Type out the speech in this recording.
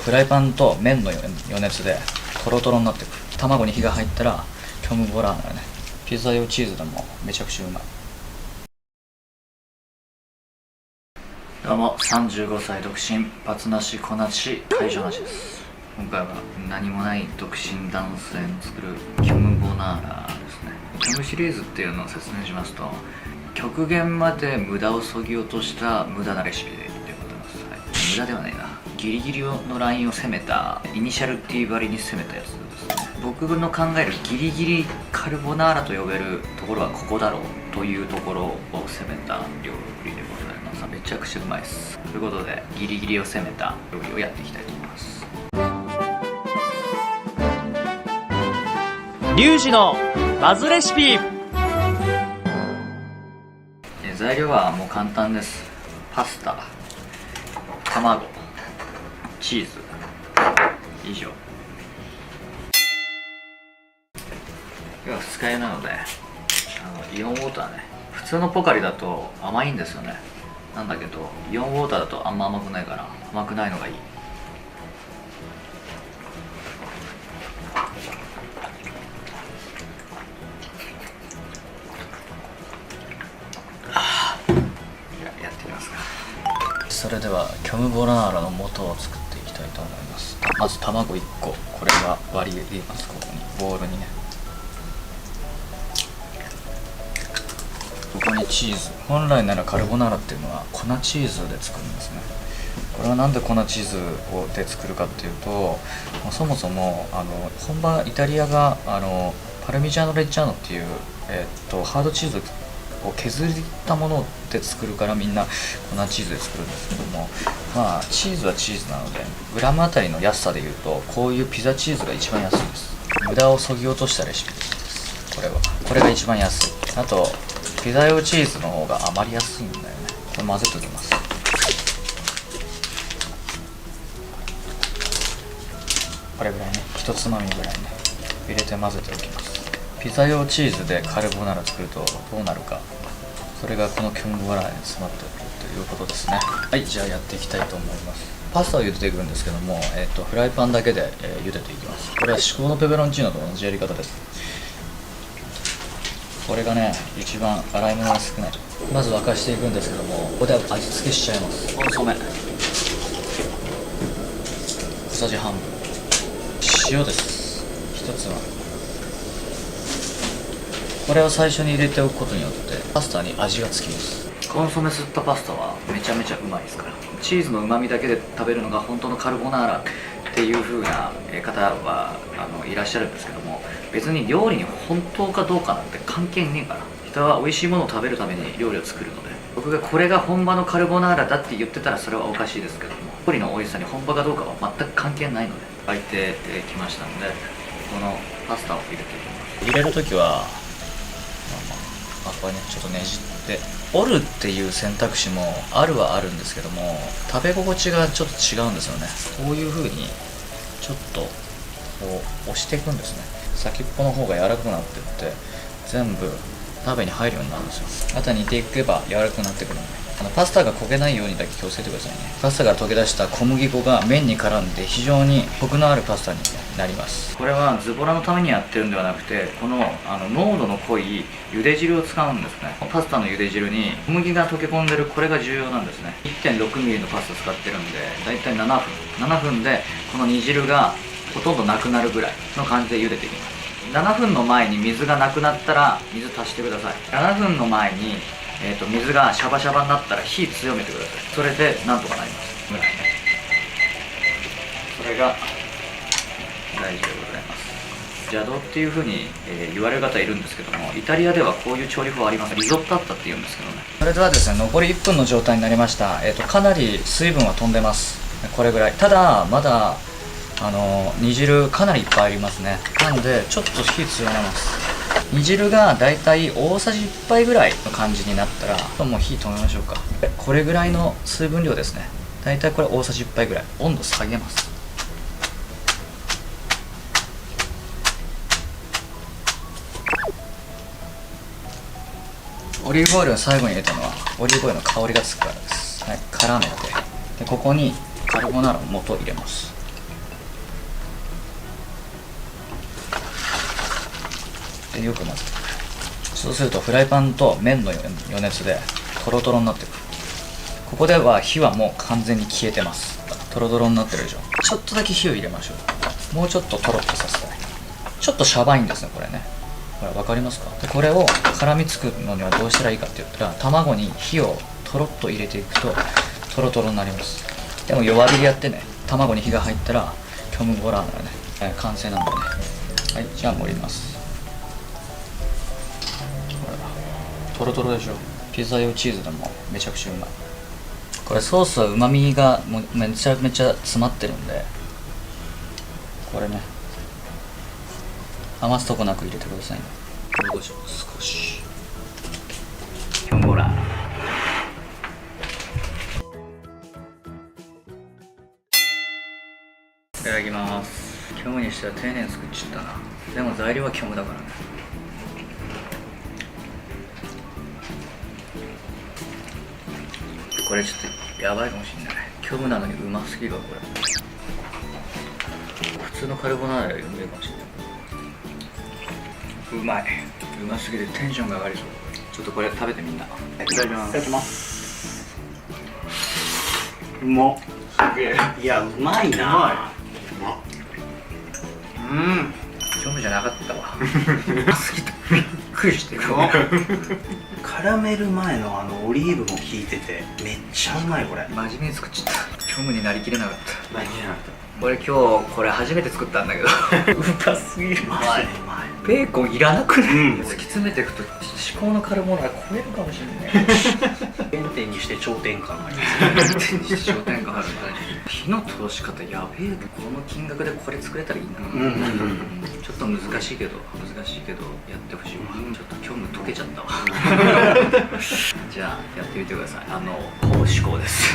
フライパンと麺の余熱でトロトロになってくる。卵に火が入ったら虚無ボラーナがね、ピザ用チーズでもめちゃくちゃうまい。どうも、35歳独身、バツなし子なし会場なしです。今回は何もない独身男性の作る虚無ボナーラですね。虚無シリーズっていうのを説明しますと、極限まで無駄を削ぎ落とした無駄なレシピでございます、はい、無駄ではないな、ギリギリのラインを攻めた、イニシャル D ばりに攻めたやつですね。僕の考えるギリギリカルボナーラと呼べるところはここだろうというところを攻めた料理でございます。めちゃくちゃうまいです。ということで、ギリギリを攻めた料理をやっていきたいと思います。リュウジのバズレシピ。材料はもう簡単です。パスタ、卵、チーズ、以上。今日は二日酔いなのでイオンウォーターね。普通のポカリだと甘いんですよね。なんだけどイオンウォーターだとあんま甘くないから、甘くないのがいい。やってみますか。それでは虚無ボナーラの素を作っていきたいと思います。まず卵1個、これは割り入れます。ここにボウルにね。ここにチーズ。本来ならカルボナーラっていうのは粉チーズで作るんですね。これはなんで粉チーズで作るかっていうと、そもそも本場イタリアがパルミジャーノ・レッジャーノっていう、ハードチーズを削ったもので作るから、みんな粉チーズで作るんですけども、まあチーズはチーズなので、グラムあたりの安さでいうとこういうピザチーズが一番安いです。無駄を削ぎ落としたレシピです。これが一番安い。あとピザ用チーズの方が余りやすいんだよね。これ混ぜておきます。これぐらいね、一つまみぐらいね入れて混ぜておきます。ピザ用チーズでカルボナーラ作るとどうなるか、それがこの虚無ボナーラに詰まっているということですね。はい、じゃあやっていきたいと思います。パスタを茹でていくんですけども、フライパンだけで、茹でていきます。これは至高のペペロンチーノと同じやり方です。これがね、一番洗い物が少ない。まず沸かしていくんですけども、ここで味付けしちゃいます。コンソメ小さじ半分、塩です1つまみ。これを最初に入れておくことによってパスタに味がつきます。コンソメ吸ったパスタはめちゃめちゃうまいですから。チーズのうまみだけで食べるのが本当のカルボナーラっていう風な方はいらっしゃるんですけども、別に料理に本当かどうかなんて関係ねえから。人は美味しいものを食べるために料理を作るので、僕がこれが本場のカルボナーラだって言ってたらそれはおかしいですけども、料理の美味しさに本場かどうかは全く関係ないので。沸いてきましたので、このパスタを入れていきます。入れるときはこれね、ちょっとねじって折るっていう選択肢もあるはあるんですけども、食べ心地がちょっと違うんですよね。こういう風にちょっとこう押していくんですね。先っぽの方が柔らかくなっていって全部鍋に入るようになるんですよ。あとは煮ていけば柔らかくなってくるので、パスタが焦げないようにだけ気をつけてくださいね。パスタから溶け出した小麦粉が麺に絡んで非常にコクのあるパスタになります。これはズボラのためにやってるんではなくて、この濃度の濃い茹で汁を使うんですね。パスタの茹で汁に小麦が溶け込んでる、これが重要なんですね。 1.6 ミリのパスタ使ってるんで、だいたい7分でこの煮汁がほとんどなくなるぐらいの感じで茹でていきます。7分の前に水がなくなったら水足してください。7分の前に水がシャバシャバになったら火強めてください。それでなんとかなりますぐらいね。それが大事でございます。邪道っていう風に、言われる方いるんですけども、イタリアではこういう調理法あります。リゾッタッタって言うんですけどね。それではですね、残り1分の状態になりました。かなり水分は飛んでます。これぐらい。ただまだ煮汁かなりいっぱいありますね。なのでちょっと火強めます。煮汁がだいたい大さじ1杯ぐらいの感じになったら、もう火止めましょうか。これぐらいの水分量ですね。だいたいこれ大さじ1杯ぐらい。温度下げます。オリーブオイルを最後に入れたのはオリーブオイルの香りがつくからです。はい、絡めて、でここにカルボナーラの素を入れます。でよく混ぜてくる。そうするとフライパンと麺の余熱でトロトロになってくる。ここでは火はもう完全に消えてます。トロトロになってるでしょ。ちょっとだけ火を入れましょう。もうちょっとトロッとさせたい。ちょっとシャバいんですねこれね。ほら分かりますか。でこれを絡みつくのにはどうしたらいいかって言ったら、卵に火をトロッと入れていくとトロトロになります。でも弱火でやってね、卵に火が入ったら虚無ボラーナね、完成なんでね。はい、じゃあ盛ります。ほらトロトロでしょ。ピザ用チーズでもめちゃくちゃうまい。これソースはうまみがもうめちゃめちゃ詰まってるんで、これね余すとこなく入れてくださいね。少しほらいただきます。虚無にしては丁寧に作っちゃったな。でも材料は虚無だからね。これちょっとやばいかもしんない。虚無なのにうますぎるわこれ。普通のカルボナーラよりうめえかもしれない。うまい。うますぎてテンションが上がりそう。ちょっとこれ食べてみんな。いただきます。いただきます。うまっ。すげえ。いや、うまいな。うん。虚無じゃなかったわ。うますぎてびっくりしてる。カラメル前のオリーブも効いててめっちゃうまいこれ。真面目に作っちゃった。虚無になりきれなかった。なりきれなかっ俺今日これ初めて作ったんだけどうますぎる。た。うまい。ベーコンいらなくない、うん突き詰めていくと至高のカルボナーラ超えるかもしれない原点にして頂点感あり商店があるんだね。火の通し方やべえ。この金額でこれ作れたらいいな。ちょっと難しいけどやってほしいわ。ちょっと虚無溶けちゃったわじゃあやってみてください。高志向です